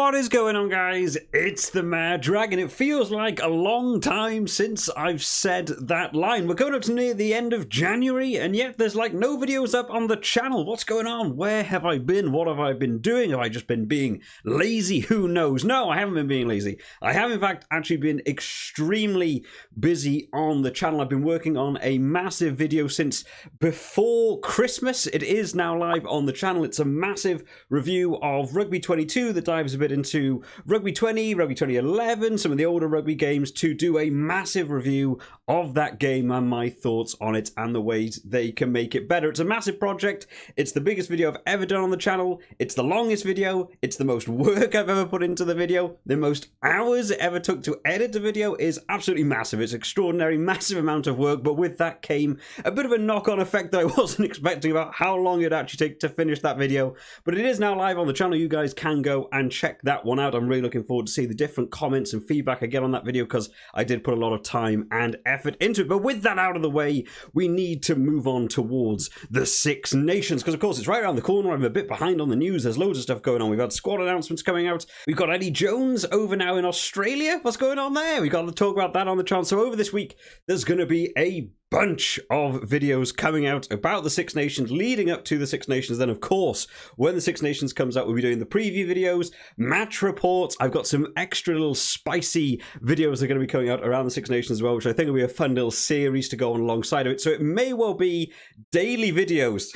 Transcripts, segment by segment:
What is going on, guys? It's the MaD Dragon. It feels like a long time since I've said that line. We're going up to near the end of January, and yet there's like no videos up on the channel. What's going on? Where have I been? What have I been doing? Have I just been being lazy? Who knows? No, I haven't been being lazy. I have, in fact, actually been extremely busy on the channel. I've been working on a massive video since before Christmas. It is now live on the channel. It's a massive review of Rugby 22 that dives a bit into Rugby 20, Rugby 2011, some of the older rugby games, to do a massive review of that game and my thoughts on it and the ways they can make it better. It's a massive project. It's the biggest video I've ever done on the channel. It's the longest video. It's the most work I've ever put into the video. The most hours it ever took to edit the video is absolutely massive. It's extraordinary, massive amount of work, but with that came a bit of a knock-on effect that I wasn't expecting about how long it'd actually take to finish that video. But it is now live on the channel. You guys can go and check that one out. I'm really looking forward to see the different comments and feedback I get on that video, because I did put a lot of time and effort into it. But with that out of the way, we need to move on towards the Six Nations, because of course it's right around the corner. I'm a bit behind on the news. There's loads of stuff going on. We've had squad announcements coming out. We've got Eddie Jones over now in Australia. What's going on there? We've got to talk about that on the channel. So over this week, there's going to be a bunch of videos coming out about the Six Nations, leading up to the Six Nations. Then, of course, when the Six Nations comes out, we'll be doing the preview videos, match reports. I've got some extra little spicy videos that are going to be coming out around the Six Nations as well, which I think will be a fun little series to go on alongside of it. So it may well be daily videos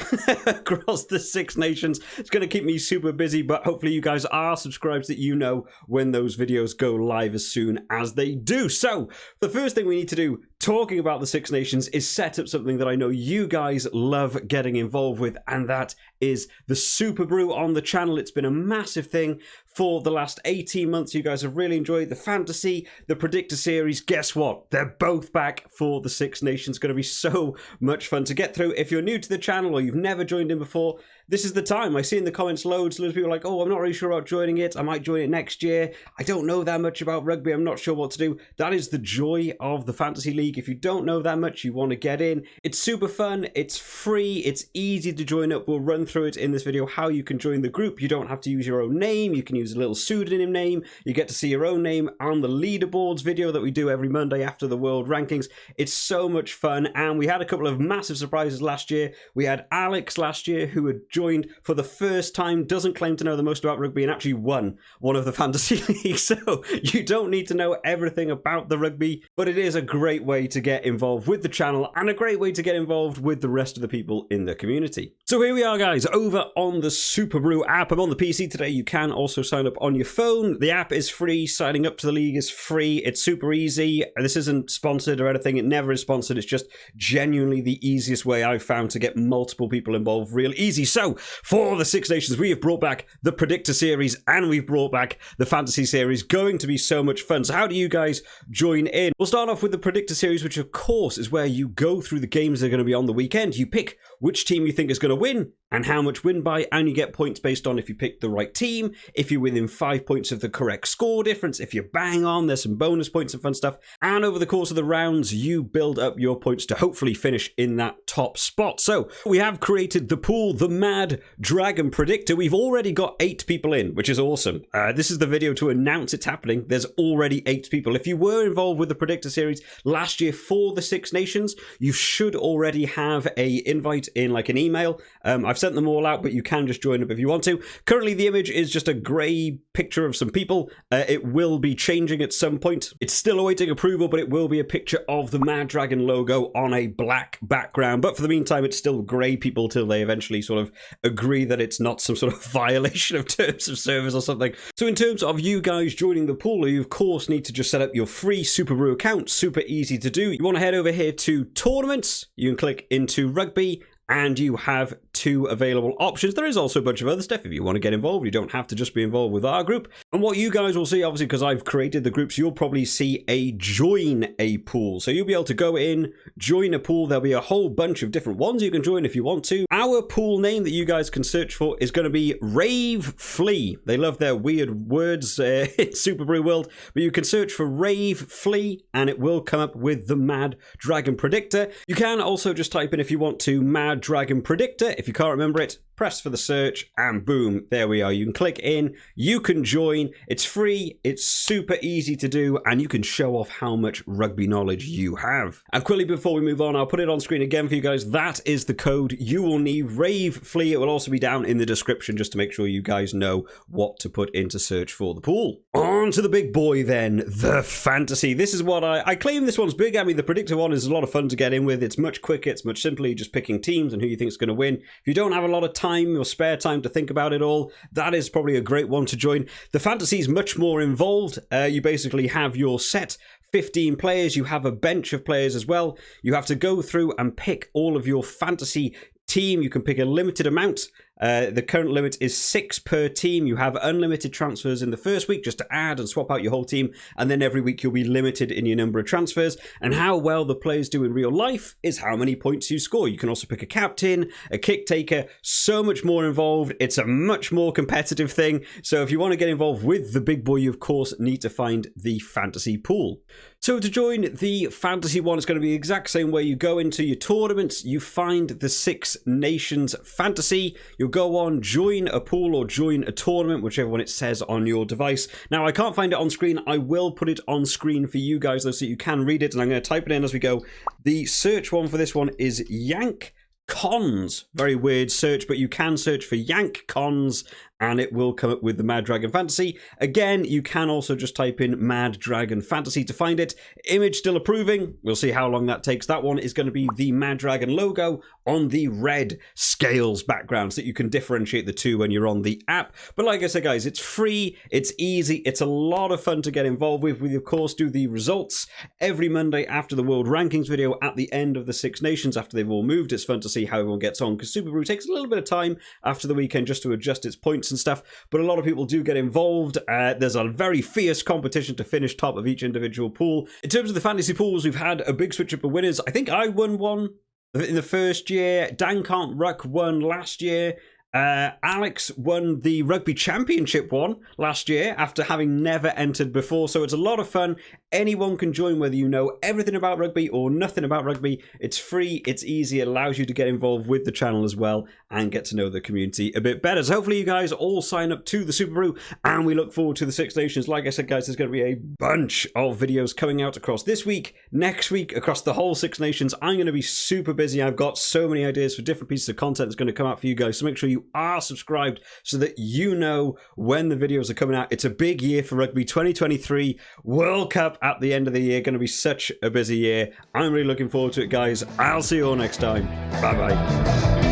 across the Six Nations. It's going to keep me super busy, but hopefully you guys are subscribed so that you know when those videos go live as soon as they do. So the first thing we need to do, talking about the Six Nations, is set up something that I know you guys love getting involved with, and that is the Superbru on the channel. It's been a massive thing for the last 18 months. You guys have really enjoyed the fantasy, the predictor series. Guess what? They're both back for the Six Nations. It's going to be so much fun to get through. If you're new to the channel or you've never joined in before, this is the time. I see in the comments loads of people are like, oh, I'm not really sure about joining it. I might join it next year. I don't know that much about rugby. I'm not sure what to do. That is the joy of the Fantasy League. If you don't know that much, you want to get in. It's super fun. It's free. It's easy to join up. We'll run through it in this video, how you can join the group. You don't have to use your own name. You can use a little pseudonym name. You get to see your own name on the leaderboards video that we do every Monday after the world rankings. It's so much fun. And we had a couple of massive surprises last year. We had Alex last year, who had joined for the first time, doesn't claim to know the most about rugby, and actually won one of the fantasy leagues. So you don't need to know everything about the rugby, but it is a great way to get involved with the channel and a great way to get involved with the rest of the people in the community. So here we are, guys, over on the Superbru app. I'm on the PC today. You can also sign up on your phone. The app is free. Signing up to the league is free. It's super easy. This isn't sponsored or anything. It never is sponsored. It's just genuinely the easiest way I've found to get multiple people involved real easy. So for the Six Nations, we have brought back the Predictor Series and we've brought back the Fantasy Series. Going to be so much fun. So how do you guys join in? We'll start off with the Predictor Series, which of course is where you go through the games that are going to be on the weekend. You pick which team you think is going to win and how much win by, and you get points based on if you pick the right team, if you're within 5 points of the correct score difference, if you bang on, there's some bonus points and fun stuff. And over the course of the rounds, you build up your points to hopefully finish in that top spot. So we have created the pool, the MaD Dragon Predictor. We've already got 8 people in, which is awesome. This is the video to announce it's happening. There's already 8 people. If you were involved with the Predictor Series last year for the Six Nations, you should already have a invite in like an email. I've sent them all out, but you can just join up if you want to. Currently, the image is just a grey picture of some people. It will be changing at some point. It's still awaiting approval, but it will be a picture of the MaD Dragon logo on a black background. But for the meantime, it's still grey people till they eventually sort of agree that it's not some sort of violation of terms of service or something. So in terms of you guys joining the pool, you of course need to just set up your free Superbru account. Super easy to do. You want to head over here to tournaments. You can click into rugby, and you have 2 available options. There is also a bunch of other stuff if you want to get involved. You don't have to just be involved with our group. And what you guys will see, obviously, because I've created the groups, you'll probably see a join a pool. So you'll be able to go in, join a pool. There'll be a whole bunch of different ones you can join if you want to. Our pool name that you guys can search for is going to be Rave Flea. They love their weird words in Superbru world, but you can search for Rave Flea and it will come up with the MaD Dragon Predictor. You can also just type in, if you want to, MaD Dragon Predictor. If you can't remember it, press for the search, and boom, there we are. You can click in, you can join. It's free, it's super easy to do, and you can show off how much rugby knowledge you have. And quickly before we move on, I'll put it on screen again for you guys. That is the code you will need, Rave Flea. It will also be down in the description just to make sure you guys know what to put into search for the pool. On to the big boy then, the fantasy. This is what I claim this one's big. I mean, the predictor one is a lot of fun to get in with. It's much quicker, it's much simpler. You're just picking teams and who you think is going to win. If you don't have a lot of time or spare time to think about it all, that is probably a great one to join. The fantasy is much more involved. You basically have your set 15 players. You have a bench of players as well. You have to go through and pick all of your fantasy team. You can pick a limited amount. The current limit is 6 per team. You have unlimited transfers in the first week just to add and swap out your whole team, and then every week you'll be limited in your number of transfers. And how well the players do in real life is how many points you score. You can also pick a captain, a kick taker, so much more involved. It's a much more competitive thing. So if you want to get involved with the big boy, you of course need to find the fantasy pool. So to join the fantasy one, it's going to be the exact same way. You go into your tournaments, you find the Six Nations fantasy, you'll go on, join a pool or join a tournament, whichever one it says on your device. Now, I can't find it on screen. I will put it on screen for you guys, though, so you can read it, and I'm going to type it in as we go. The search one for this one is Yank Cons. Very weird search, but you can search for Yank Cons, and it will come up with the MaD Dragon Fantasy. Again, you can also just type in MaD Dragon Fantasy to find it. Image still approving. We'll see how long that takes. That one is going to be the MaD Dragon logo on the red scales background so that you can differentiate the two when you're on the app. But like I said, guys, it's free, it's easy, it's a lot of fun to get involved with. We, of course, do the results every Monday after the World Rankings video at the end of the Six Nations after they've all moved. It's fun to see how everyone gets on because Superbru takes a little bit of time after the weekend just to adjust its points and stuff, but a lot of people do get involved. There's a very fierce competition to finish top of each individual pool. In terms of the fantasy pools, we've had a big switch up of winners. I think I won one in the first year. Dan Can't Ruck won last year. Alex won the Rugby Championship one last year after having never entered before, so it's a lot of fun. Anyone can join, whether you know everything about rugby or nothing about rugby. It's free, it's easy, it allows you to get involved with the channel as well and get to know the community a bit better. So hopefully you guys all sign up to the Superbru, and we look forward to the Six Nations. Like I said, guys, there's going to be a bunch of videos coming out across this week, next week, across the whole Six Nations. I'm going to be super busy. I've got so many ideas for different pieces of content that's going to come out for you guys, so make sure you are subscribed so that you know when the videos are coming out. It's a big year for rugby. 2023 World Cup at the end of the year, going to be such a busy year. I'm really looking forward to it, guys. I'll see you all next time. Bye bye.